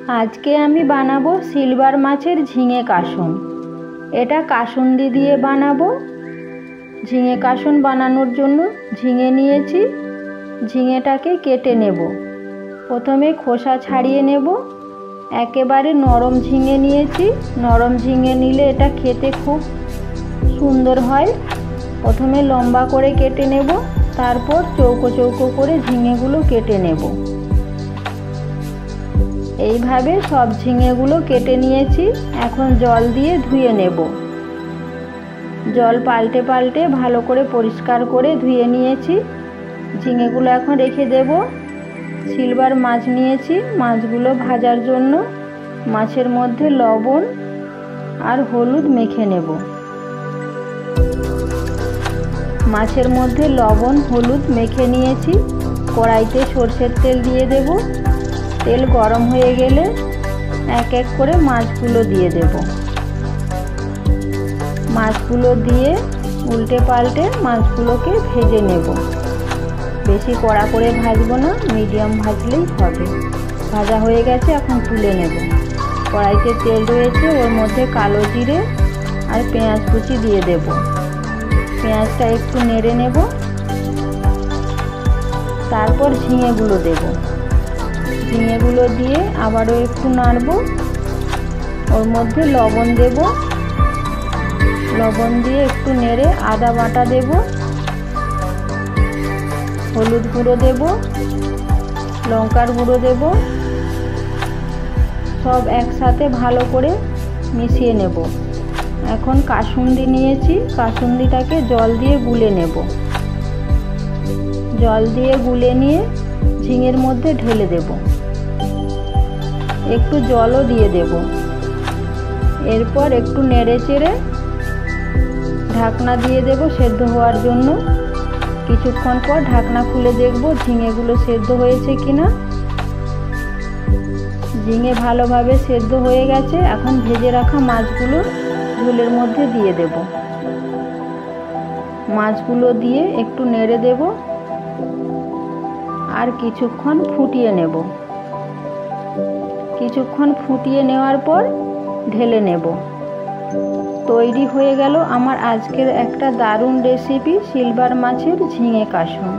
আজকে আমি বানাবো সিলভার মাছের ঝিঙে কাসুন। এটা কাসুন্দি দিয়ে বানাবো। ঝিঙে কাসুন বানানোর জন্য ঝিঙে নিয়েছি। ঝিঙেটাকে কেটে নেব। প্রথমে খোসা ছাড়িয়ে নেব। একেবারে নরম ঝিঙে নিয়েছি। নরম ঝিঙে নিলে এটা খেতে খুব সুন্দর হয়। প্রথমে লম্বা করে কেটে নেব, তারপর চৌকো চৌকো করে ঝিঙেগুলো কেটে নেব। এইভাবে সব ঝিঙেগুলো কেটে নিয়েছি। এখন জল দিয়ে ধুয়ে নেব। জল পাল্টে পাল্টে ভালো করে পরিষ্কার করে ধুয়ে নিয়েছি। ঝিঙেগুলো এখন রেখে দেব। সিলভার মাছ নিয়েছি। মাছগুলো ভাজার জন্য মাছের মধ্যে লবণ আর হলুদ মেখে নেব। মাছের মধ্যে লবণ হলুদ মেখে নিয়েছি। কড়াইতে সরষের তেল দিয়ে দেব। তেল গরম হয়ে গেলে এক এক করে মাছগুলো দিয়ে দেব। মাছগুলো দিয়ে উল্টে পাল্টে মাছগুলোকে ভেজে নেব। বেশি কড়া করে ভাজবো না, মিডিয়াম ভাজলেই হবে। ভাজা হয়ে গেছে, এখন তুলে নেব। কড়াইতে তেল রয়েছে, ওর মধ্যে কালো জিরে আর পেঁয়াজ কুচি দিয়ে দেব। পেঁয়াজটা একটু নেড়ে নেব। তারপর ঝিঙেগুলো দেব। ঝিঙেগুলো দিয়ে আবারও একটু নাড়ব। ওর মধ্যে লবণ দেব। লবণ দিয়ে একটু নেড়ে আদা বাটা দেব। হলুদ গুঁড়ো দেব, লঙ্কার গুঁড়ো দেব। সব একসাথে ভালো করে মিশিয়ে নেব। এখন কাসুন্দি নিয়েছি। কাসুন্দিটাকে জল দিয়ে গুলে নেব। জল দিয়ে গুলে নিয়ে ঝিঙের মধ্যে ঢেলে দেব। একটু জলও দিয়ে দেব। এরপর একটু নেড়ে চেড়ে ঢাকনা দিয়ে দেব সেদ্ধ হওয়ার জন্য। কিছুক্ষণ পর ঢাকনা খুলে দেখব ঝিঙেগুলো সেদ্ধ হয়েছে কিনা। ঝিঙে ভালোভাবে সেদ্ধ হয়ে গেছে। এখন ভেজে রাখা মাছগুলো ঝোলের মধ্যে দিয়ে দেব। মাছগুলো দিয়ে একটু নেড়ে দেব আর কিছুক্ষণ ফুটিয়ে নেব। কিছুক্ষণ ফুটিয়ে নেওয়ার পর ঢেলে নেব। তৈরি হয়ে গেল আমার আজকের একটা দারুণ রেসিপি সিলভার মাছের ঝিঙে কাসুন।